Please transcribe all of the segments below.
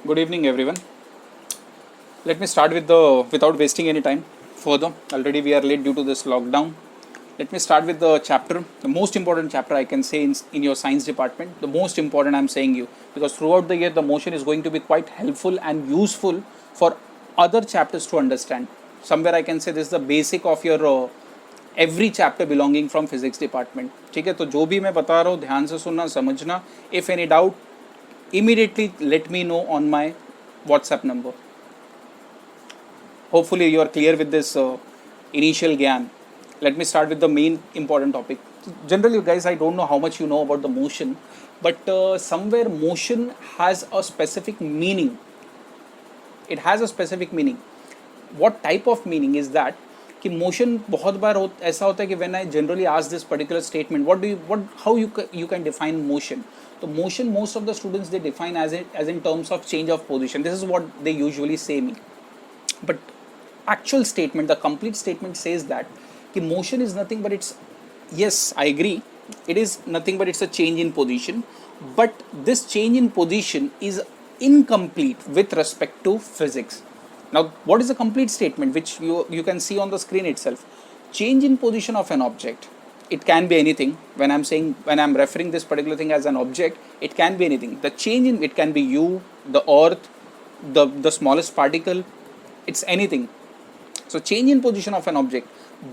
Good evening, everyone. Let me start with the without wasting any time further. Already we are late due to this lockdown. Let me start with the chapter, the most important chapter I can say in your science department. The most important I'm saying you because throughout the year the motion is going to be quite helpful and useful for other chapters to understand. Somewhere I can say this is the basic of your every chapter belonging from physics department. ठीक है तो जो भी मैं बता रहा हूँ ध्यान से सुनना समझना. If any doubt, immediately let me know on my WhatsApp number. Hopefully you are clear with this initial gyan. Let me start with the main important topic. Generally, guys, I don't know how much you know about the motion, but somewhere motion has a specific meaning. It has a specific meaning. What type of meaning is that? कि motion बहुत बार ऐसा होता है कि when I generally ask this particular statement, how you can define motion? So motion, most of the students they define as in terms of change of position. This is what they usually say me. But actual statement, the complete statement says that कि motion is nothing but it's, yes, I agree, it is nothing but it's a change in position, but this change in position is incomplete with respect to physics. Now, what is a complete statement which you can see on the screen itself? Change in position of an object. It can be anything. When I'm referring this particular thing as an object, it can be anything. The change in it can be you, the earth, the smallest particle. It's anything. So change in position of an object,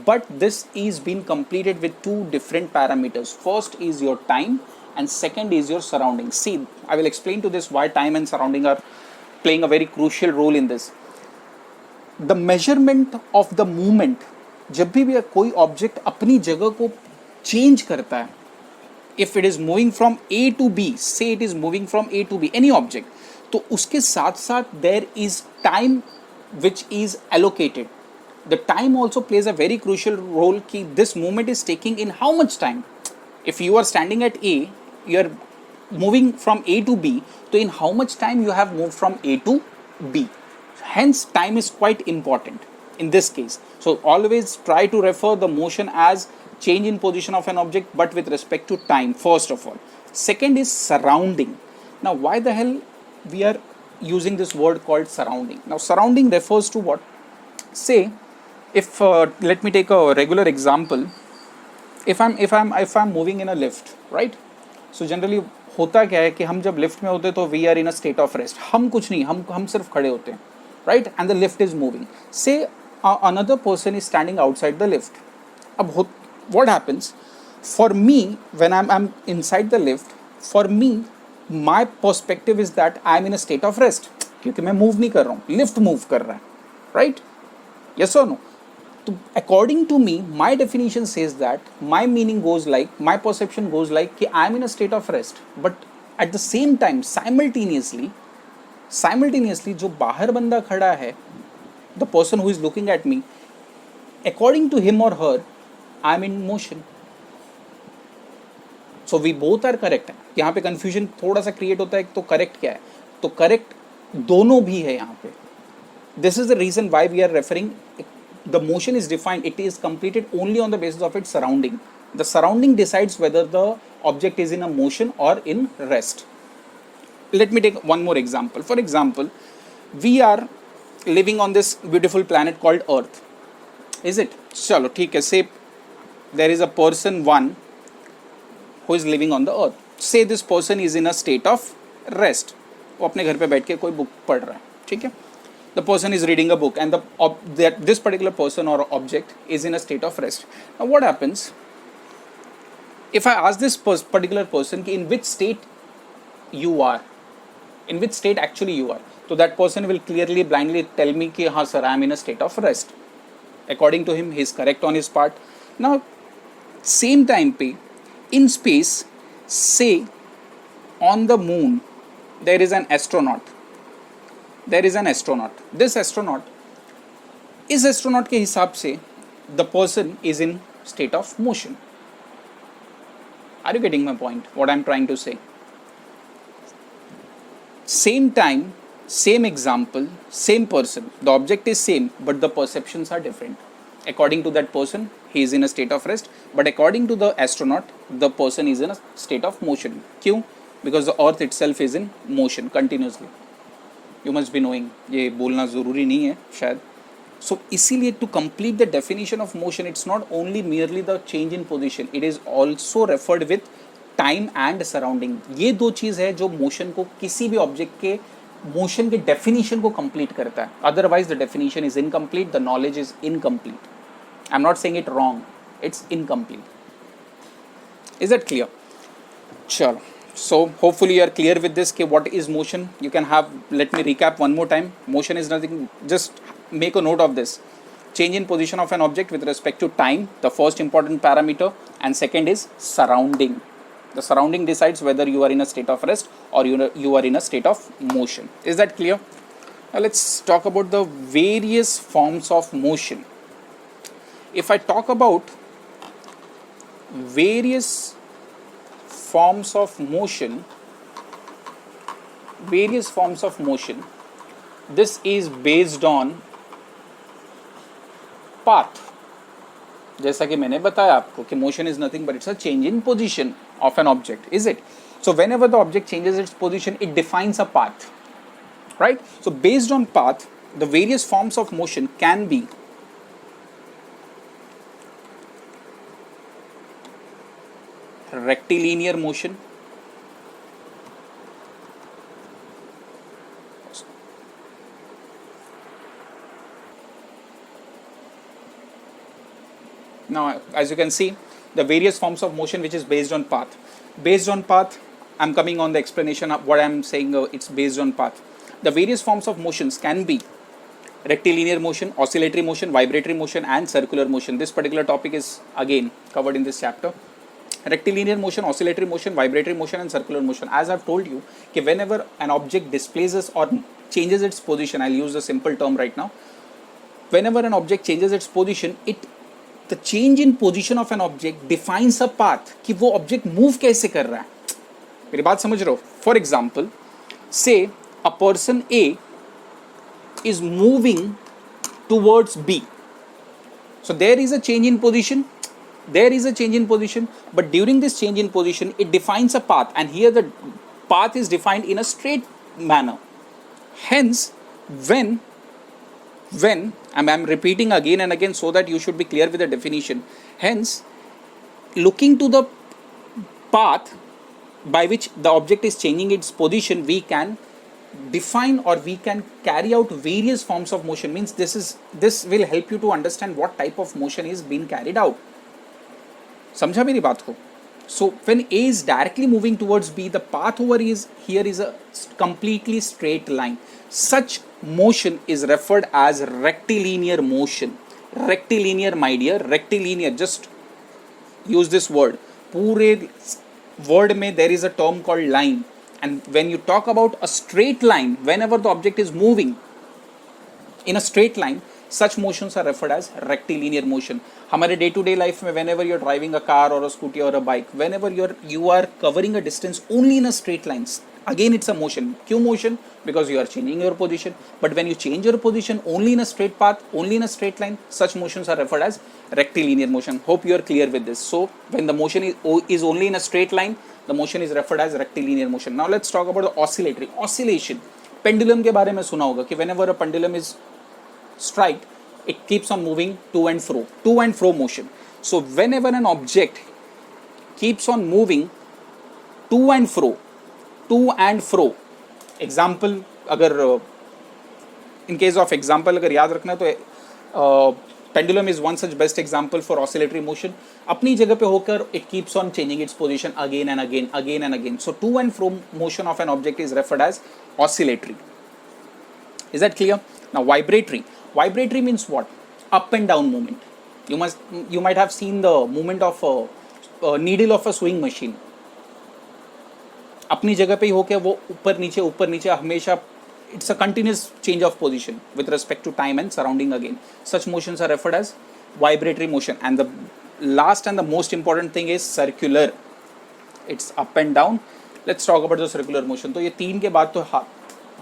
but this is being completed with two different parameters. First is your time and second is your surrounding. See, I will explain to this why time and surrounding are playing a very crucial role in this. The measurement of the movement, जब भी कोई object अपनी जगह को change करता है, if it is moving from A to B, say it is moving from A to B, any object, तो उसके साथ साथ there is time which is allocated. The time also plays a very crucial role कि this movement is taking in how much time. If you are standing at A, you are moving from A to B, so in how much time you have moved from A to B. Hence, time is quite important in this case. So always try to refer the motion as change in position of an object, but with respect to time, first of all. Second is surrounding. Now, why the hell we are using this word called surrounding? Now, surrounding refers to what? Say, if let me take a regular example. If I'm moving in a lift, right? So generally होता क्या है कि हम जब lift में होते तो we are in a state of rest. हम कुछ नहीं, हम सिर्फ खड़े होते हैं, right? And the lift is moving. Say another person is standing outside the lift. अब what happens? For me, when I'm inside the lift, for me, my perspective is that I'm in a state of rest. क्योंकि मैं move नहीं कर रहा हूँ, lift move कर रहा है, right? Yes or no? So according to me, my definition says that my meaning goes like, my perception goes like कि I'm in a state of rest, but at the same time, simultaneously जो बाहर बंदा खड़ा है, the person who is looking at me, according to him or her, I'm in motion. So we both are correct. यहाँ पे confusion थोड़ा सा create होता है तो correct क्या है? तो correct दोनों भी है यहाँ पे. This is the reason why we are referring. The motion is defined, it is completed only on the basis of its surrounding. The surrounding decides whether the object is in a motion or in rest. Let me take one more example. For example, we are living on this beautiful planet called Earth. Is it? Chalo, theek hai. Say there is a person one who is living on the Earth. Say this person is in a state of rest. वो अपने घर पे बैठ के कोई book पढ़ रहा है, ठीक है? The person is reading a book and this particular person or object is in a state of rest. Now what happens if I ask this particular person in which state you are, in which state actually you are? So that person will clearly blindly tell me कि हाँ sir, I am in a state of rest. According to him, he is correct on his part. Now same time पे in space, say on the moon there is an astronaut. This astronaut, इस astronaut के हिसाब से the person is in state of motion. Are you getting my point? What I'm trying to say? Same time, same example, same person. The object is same, but the perceptions are different. According to that person, he is in a state of rest, but according to the astronaut, the person is in a state of motion. क्यों? Because the earth itself is in motion continuously. You must be knowing, ये बोलना ज़रूरी नहीं है शायद. So इसीलिए to complete the definition of motion, it's not only merely the change in position, it is also referred with time and surrounding. ये दो चीज़ है जो मोशन को, किसी भी ऑब्जेक्ट के मोशन के डेफिनेशन को कंप्लीट करता है. Otherwise the definition is incomplete, the knowledge is incomplete. I am not saying it wrong, it's incomplete. Is that clear? Chalo. So hopefully you are clear with this कि what is motion. You can have, let me recap one more time. Motion is nothing, just make a note of this. Change in position of an object with respect to time, the first important parameter, and second is surrounding. The surrounding decides whether you are in a state of rest or you are in a state of motion. Is that clear? Now let's talk about the various forms of motion. If I talk about various forms of motion, this is based on path. जैसा कि मैंने बताया आपको कि motion is nothing but it's a change in position of an object, is it? So whenever the object changes its position, it defines a path, right? So based on path, the various forms of motion can be rectilinear motion, now as you can see, the various forms of motion which is based on path. Based on path, I'm coming on the explanation of what I'm saying, it's based on path. The various forms of motions can be rectilinear motion, oscillatory motion, vibratory motion and circular motion. This particular topic is again covered in this chapter. Rectilinear motion, oscillatory motion, vibratory motion and circular motion. As I've told you, कि whenever an object displaces or changes its position, I'll use a simple term right now. Whenever an object changes its position, the change in position of an object defines a path कि वो object move कैसे कर रहा है. मेरी बात समझ रहे हो? For example, say a person A is moving towards B. So there is a change in position. But during this change in position, it defines a path, and here the path is defined in a straight manner. Hence, when I'm repeating again and again so that you should be clear with the definition. Hence, looking to the path by which the object is changing its position, we can define or we can carry out various forms of motion. Means this will help you to understand what type of motion is being carried out. समझा मेरी बात को? So when A is directly moving towards B, the path over here is a completely straight line. Such motion is referred as rectilinear motion. Rectilinear, my dear, rectilinear. Just use this word. पूरे word में there is a term called line. And when you talk about a straight line, whenever the object is moving in a straight line, such motions are referred as rectilinear motion. हमारे day to day life में whenever you're driving a car or a scooty or a bike, whenever you are covering a distance only in a straight line, again it's a motion. क्यों motion? Because you are changing your position. But when you change your position only in a straight path, only in a straight line, such motions are referred as rectilinear motion. Hope you are clear with this. So when the motion is only in a straight line, the motion is referred as rectilinear motion. Now let's talk about the oscillatory. Oscillation. Pendulum के बारे में सुना होगा कि whenever a pendulum is strike, it keeps on moving to and fro motion. So whenever an object keeps on moving to and fro, example अगर in case of example अगर याद रखना तो pendulum is one such best example for oscillatory motion. अपनी जगह पे होकर it keeps on changing its position again and again. So to and fro motion of an object is referred as oscillatory. Is that clear? Now vibratory. Vibratory means what? Up and down movement. You might have seen the movement of a needle of a sewing machine. अपनी जगह पे ही होके वो ऊपर नीचे हमेशा it's a continuous change of position with respect to time and surrounding again. Such motions are referred as vibratory motion. And the last and the most important thing is circular. It's up and down. Let's talk about the circular motion. तो ये तीन के बाद तो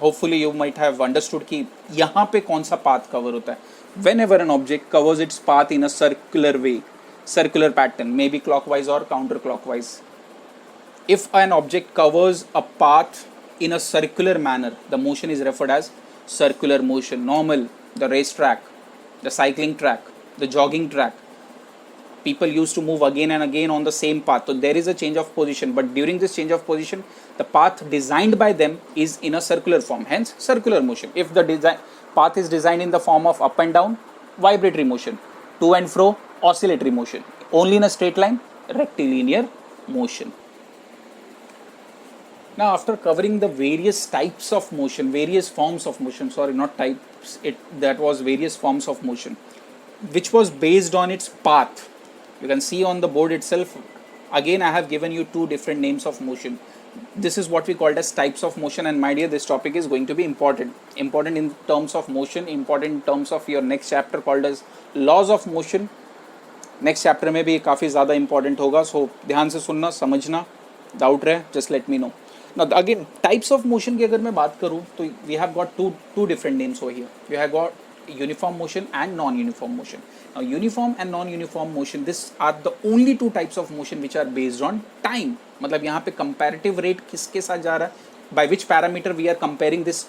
hopefully you might have understood कि यहाँ पे कौन सा path cover होता है. Whenever an object covers its path in a circular way, circular pattern, maybe clockwise or counterclockwise. If an object covers a path in a circular manner, the motion is referred as circular motion. Normal, the race track, the cycling track, the jogging track, people used to move again and again on the same path. So there is a change of position, but during this change of position, the path designed by them is in a circular form, hence circular motion. If the path is designed in the form of up and down, vibratory motion, to and fro, oscillatory motion, only in a straight line, rectilinear motion. Now, after covering the various types of motion, various forms of motion, sorry, not types, that was various forms of motion, which was based on its path. You can see on the board itself, again I have given you two different names of motion. This is what we called as types of motion, and my dear, this topic is going to be important in terms of motion, important in terms of your next chapter called as laws of motion. Next chapter में भी ये काफ़ी ज़्यादा important होगा, सो ध्यान से सुनना, समझना, डाउट रहे just let me know. Now again, types of motion की अगर मैं बात करूँ तो we have got two different names over here. We have got uniform motion and non-uniform motion. Now uniform and non-uniform motion, these are the only two types of motion which are based on time. मतलब यहाँ पे comparative rate किसके साथ जा रहा है, by which parameter we are comparing this